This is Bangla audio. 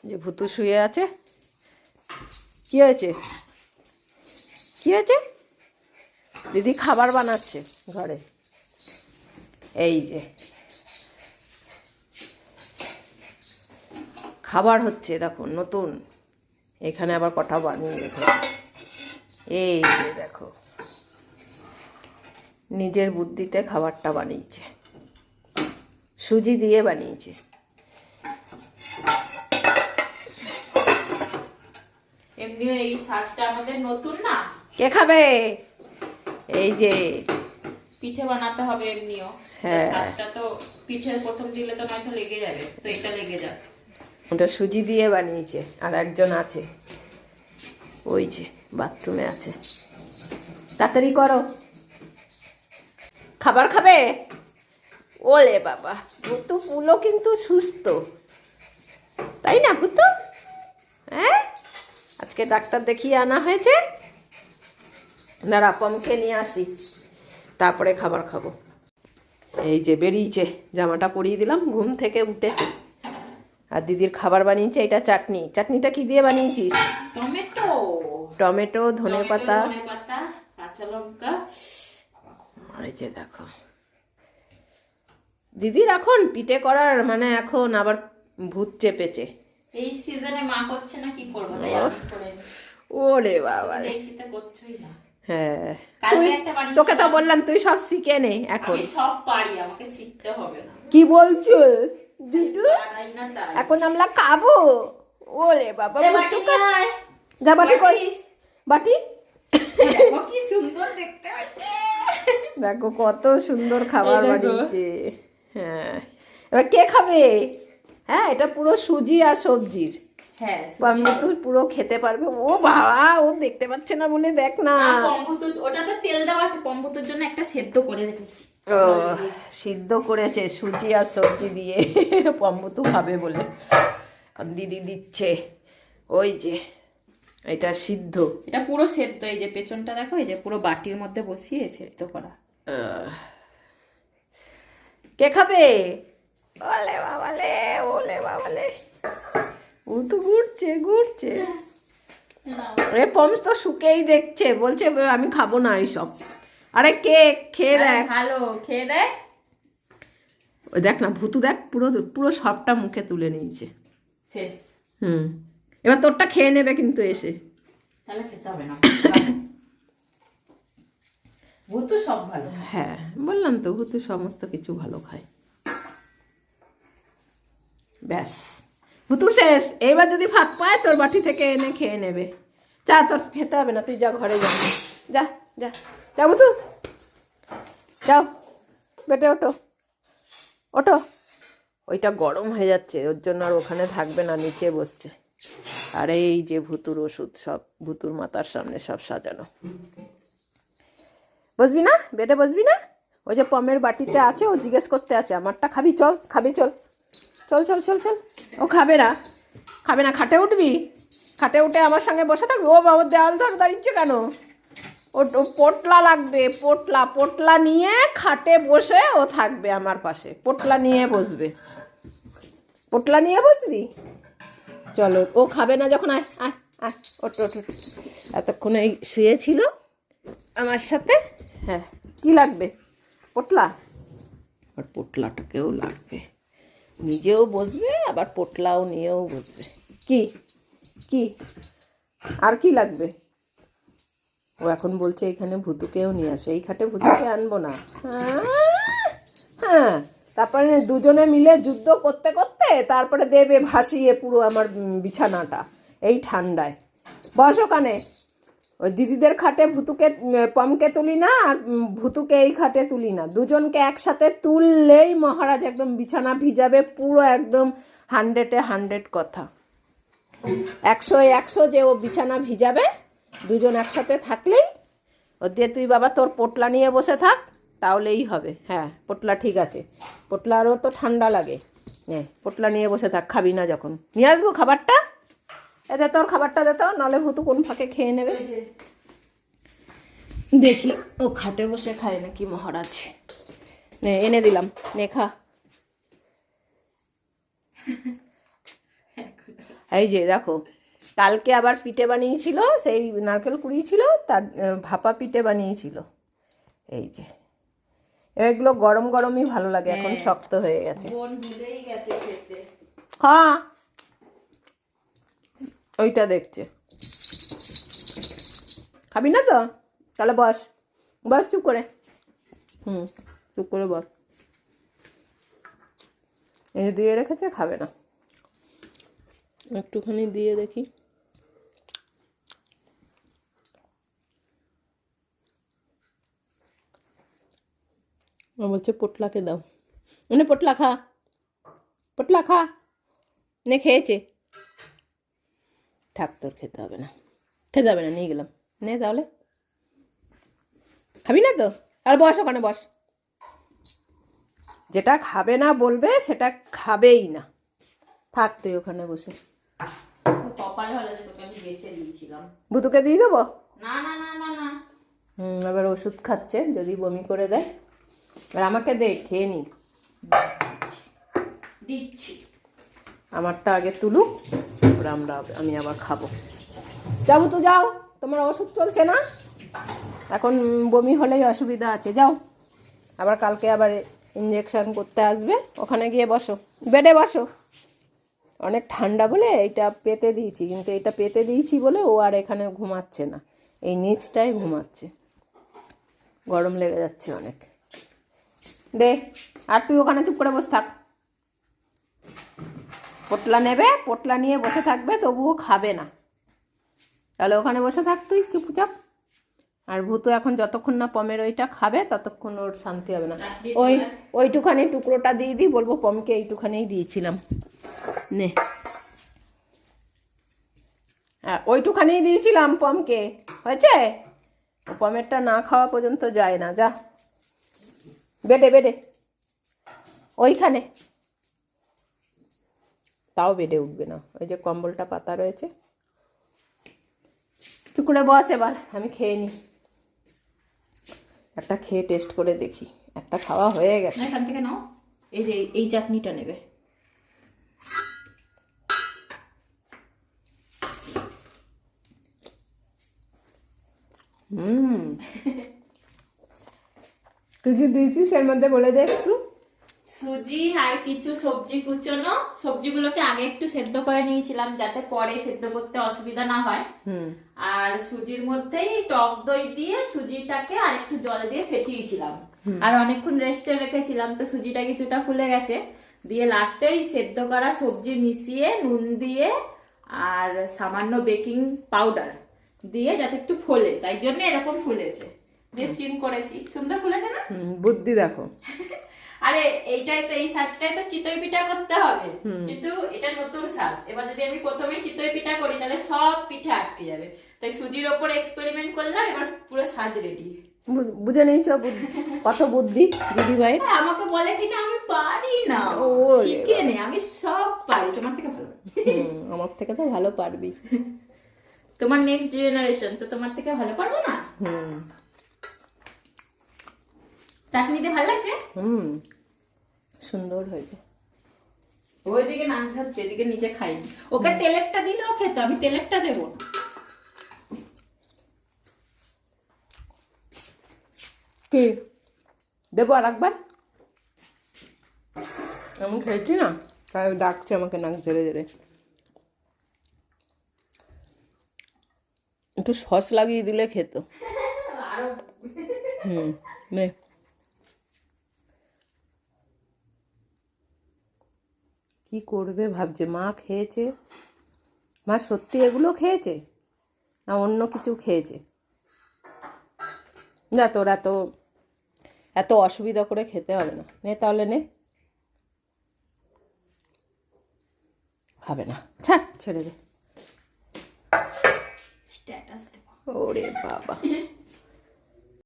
যে ভুতু শুয়ে আছে। কি হয়েছে? কি হয়েছে? দিদি খাবার বানাচ্ছে ঘরে। এই যে খাবার হচ্ছে, দেখো নতুন। এখানে আবার কটা বানিয়ে রেখে, এই যে দেখো নিজের বুদ্ধিতে খাবারটা বানিয়েছে, সুজি দিয়ে বানিয়েছে। এমনিও এই সাজটা আমাদের নতুন না। কে খাবে? এই যে পিঠে বানাতে হবে এমনিও। হ্যাঁ, সাজটা তো পিঠে প্রথম দিলে তো নয়তো লেগে যাবে, তো এটা লেগে যাক। ওটা সুজি দিয়ে বানিয়েছে। আর একজন আছে ওই যে বাথরুমে আছে। তাড়াতাড়ি করো, খাবার খাবে? ওলে বাবা, ভুতু পুলো কিন্তু সুস্থ, তাই না ভুতু? হ্যাঁ, আজকে ডাক্তার দেখিয়ে আনা হয়েছে। দাঁড়া, পমকে নিয়ে আসি, তারপরে খাবার খাবো। এই যে বেরিয়েছে, জামাটা পরিয়ে দিলাম, ঘুম থেকে উঠে। আর দিদির খাবার বানিয়েছে, এটা চাটনি। চাটনিটা কি দিয়ে বানিয়েছিস? টমেটো, টমেটো, ধনেপাতা, কাঁচা লঙ্কা। এই যে দেখো দিদির এখন পিঠে করার মানে এখন আবার ভূত চেপেছে। এই সিজনে মা করছে না, কি করবো, তাই আমি করে নিই। ওরে বাবা, এই শীতে করছই না। হ্যাঁ, কালকে একটা বানিয়েছিলাম। তোকে তো বললাম তুই সব শিখে নে এখন। আমি সব পারি, আমাকে শিখতে হবে না। কি বলছো দিদু? পারাই না তাই। এখন আমরা খাবো? ওরে বাবা, এ বাটি নিয়ে আয়। যা বাটি কই, বাটি। দেখো কি সুন্দর দেখতে হচ্ছে। দেখো কত সুন্দর খাবার এই দেখো। বানিয়েছে। হ্যাঁ, এবার কে খাবে? হ্যাঁ, এটা পুরো সুজি আর সবজির। হ্যাঁ, তুই পুরো খেতে পারবে। ও বাবা, ও দেখতে পাচ্ছে না বলে দেখ না। ওটা তো তেল দেওয়া আছে, পম্বুতুর জন্য একটা সেদ্ধ করে রেখেছি। ও সিদ্ধ করেছে সুজি আর সবজি দিয়ে, পম্বুতু খাবে বলে। আর দিদি দিচ্ছে ওই যে এটা সিদ্ধ। এটা পুরো সেদ্ধ, এই যে পেছনটা দেখো, এই যে পুরো বাটির মধ্যে বসিয়ে সেদ্ধ করা। কে খাবে? ওলে বাবালে, ওলে বাবালে, ও তো ঘুরছে ঘুরছে। এ পমস তো শুকেই দেখছে, বলছে আমি খাবো না এইসব। আরে কে খেয়ে দেখ, ভালো খেয়ে দেখ। ওই দেখ না ভুতু, দেখ পুরো পুরো সবটা মুখে তুলে নিয়েছে। শেষ। এবার তোরটা খেয়ে নেবে কিন্তু এসে। তাহলে খেতে হবে না। ভুতু সব ভালো। হ্যাঁ, বললাম তো ভুতু সমস্ত কিছু ভালো খায়। ব্যাস, ভুতু শেষ। এইবার যদি ভাত পায় তোর বাটি থেকে এনে খেয়ে নেবে। যা, তোর খেতে হবে না, তুই যা ঘরে যা, যা যা যা ভুতু, যাও বেটে ওঠো, ওঠো। ওইটা গরম হয়ে যাচ্ছে, ওর জন্য আর ওখানে থাকবে না, নিচে বসছে। আর এই যে ভুতুর ওষুধ সব ভুতুর মাথার সামনে সব সাজানো। বসবি না বেটে, বসবি না? ওই যে পমের বাটিতে আছে, ও জিজ্ঞেস করতে আছে আমারটা খাবি? চল খাবি, চল চল চল চল চল। ও খাবে না, খাবে না। খাটে উঠবি, খাটে উঠে আমার সঙ্গে বসে থাকবি। ও বাবা, দেওয়াল ধরে দাঁড়িয়েছে কেন? ও পোটলা লাগবে, পোটলা, পোটলা নিয়ে খাটে বসে ও থাকবে আমার পাশে। পোটলা নিয়ে বসবে, পোটলা নিয়ে বসবি। চলো, ও খাবে না যখন, আয় আয় আয়, ওঠ ওঠ। এতক্ষণ এই শুয়েছিল আমার সাথে। হ্যাঁ, কি লাগবে? পোটলা। আর পোটলাটাকেও লাগবে, নিজেও বসবে আবার পোটলাও নিয়েও বসবে। কি কি আর কি লাগবে? ও এখন বলছে এখানে ভুতুকেও নিয়ে আসো। এই খাটে ভুতুকে আনবো না। হ্যাঁ, তারপরে দুজনে মিলে যুদ্ধ করতে করতে তারপরে দেবে ভাসিয়ে পুরো আমার বিছানাটা এই ঠান্ডায়। বস ওখানে। ওই দিদিদের খাটে ভুতুকে, পমকে তুলি না, আর ভুতুকে এই খাটে তুলি না। দুজনকে একসাথে তুললেই মহারাজ একদম বিছানা ভিজাবে পুরো, একদম 100-এ 100 কথা। 100-এ 100 যে ও বিছানা ভিজাবে। দুজন একসাথে থাকলেই ও দিয়ে তুই বাবা তোর পোটলা নিয়ে বসে থাক, তাহলেই হবে। হ্যাঁ, পোটলা ঠিক আছে, পোটলারও তো ঠান্ডা লাগে। হ্যাঁ, পোটলা নিয়ে বসে থাক, খাবি না যখন। নিয়ে আসবো খাবারটা, এতে তোর খাবারটা দে তো, নাহলে ভুতু কোন ফাঁকে খেয়ে নেবে। দেখি ও খাটে বসে খায় নাকি মহারাজ। নে, এনে দিলাম, নে খা। এই যে দেখো, কালকে আবার পিঠে বানিয়েছিল, সেই নারকেল কুড়িয়েছিল, তার ভাপা পিঠে বানিয়েছিল। এই যে এগুলো গরম গরমই ভালো লাগে, এখন শক্ত হয়ে গেছে। বোন ভুলেই গেছে খেতে। হ্যাঁ, ওইটা দেখছে। খাবি না তো? তাহলে বস, বস চুপ করে। চুপ করে বস। এই দিয়ে রেখেছে, খাবে না। একটুখানি দিয়ে দেখি। ও বলছে পোটলাকে দাও। মানে পোটলা খা, পোটলা খা। নে খেয়েছে, থাক, তোর খেতে হবে না, খেতে হবে না, নিয়ে গেলাম। নে তাহলে, খাবি না তো? আর বস, ওখানে বস। যেটা খাবে না বলবে সেটা খাবেই না। থাক তুই ওখানে বসে। কপাল ভালো যে তোকে আমি বেছে দিয়েছিলাম। ভুতুকে দিয়ে দেবো? না না না না না। এবার ওষুধ খাচ্ছে, যদি বমি করে দেয়। আর আমাকে দে, খেয়ে নি। দিচ্ছি। আমারটা আগে তুলুক, তারপরে আমি আবার খাবো। যাবো তো, যাও, তোমার ওষুধ চলছে না এখন, বমি হলেই অসুবিধা আছে। যাও, আবার কালকে আবার ইঞ্জেকশন করতে আসবে, ওখানে গিয়ে বসো, বেডে বসো। অনেক ঠান্ডা বলে এইটা পেতে দিয়েছি, কিন্তু এটা পেতে দিয়েছি বলে ও আর এখানে ঘুমাচ্ছে না, এই নিচটাই ঘুমাচ্ছে, গরম লেগে যাচ্ছে অনেক। দে, আর তুই ওখানে চুপ করে বসে থাক। পোটলা নেবে, পোটলা নিয়ে বসে থাকবে, তবুও খাবে না। তাহলে ওখানে বসে থাক তুই চুপচাপ। আর ভূত এখন যতক্ষণ না পমের ওইটা খাবে ততক্ষণ ওর শান্তি হবে না। ওইটুখানি টুকরোটা দিয়ে দিই, বলবো পমকে এইটুখানেই দিয়েছিলাম, নে। হ্যাঁ, ওইটুখানেই দিয়েছিলাম পমকে, হয়েছে? পমেরটা না খাওয়া পর্যন্ত যায় না। যা, বেডে বেডে, ওইখানে। তাও বেডে উঠবে না, ওই যে কম্বলটা পাতা রয়েছে। চুপ করে বস, এবার আমি খেয়ে নিই। একটা খেয়ে টেস্ট করে দেখি। একটা খাওয়া হয়ে গেছে। এখান থেকে নাও, এই যে এই চাটনিটা নেবে। তুই কি দিয়েছিস এর মধ্যে বলে দে একটু। সুজি আর কিছু সবজি কুচোনো, সবজিগুলোকে আগে একটু সেদ্ধ করে নিয়েছিলাম যাতে পরে সেদ্ধ করতে অসুবিধা না হয়। আর সুজির মধ্যেই টক দই দিয়ে সুজিটাকে আর একটু জল দিয়ে ফেটিয়েছিলাম, আর অনেকক্ষণ রেস্টে রেখেছিলাম, তো সুজিটা কিছুটা ফুলে গেছে। দিয়ে লাস্টেই সেদ্ধ করা সবজি মিশিয়ে নুন দিয়ে আর সামান্য বেকিং পাউডার দিয়ে যাতে একটু ফোলে, তাই জন্য এরকম ফুলেছে। যে স্টিম করেছি, সুন্দর ফুলেছে না? বুদ্ধি দেখো। আরে এইটাই তো, এই সাজটাই তো চিতই পিঠা করতে হবে, কিন্তু এটা নতুন সাজ। এবার যদি আমি প্রথমেই চিতই পিঠা করি তাহলে সব পিঠে আটকে যাবে, তাই সুজির ওপর এক্সপেরিমেন্ট করলাম, এবার পুরো সাজ রেডি। বুঝে নিয়েছ কত বুদ্ধি দিদি ভাই। আমাকে বলে কিনা আমি পারি না, শিখে নে, আমি সব পারি, তোমার থেকে ভালো। আমার থেকে তো ভালো পারবি, তোমার নেক্সট জেনারেশন, তো তোমার থেকে ভালো পারবো না? চাটনিতে ভালো লাগছে? সুন্দর হয়েছে। ওইদিকে নাক ধরছে, এদিকে নিচে খাইনি। ওকে তেলেরটা দিলেও খেতে, আমি তেলেরটা দেবো না। কি দেবো আর একবার? আমি খেয়েছি না, তাই ডাকছে আমাকে নাক ঝেড়ে ঝেড়ে। একটু সস লাগিয়ে দিলে খেত। নে, কি করবে ভাবছে। মা খেয়েছে, মা সত্যি এগুলো খেয়েছে না অন্য কিছু খেয়েছে? না, তোর এত অসুবিধা করে খেতে হবে না। নে তাহলে, নে। খাবে না, ছাড়, ছেড়ে দে। স্ট্যাটাস দেবো। ওরে বাবা।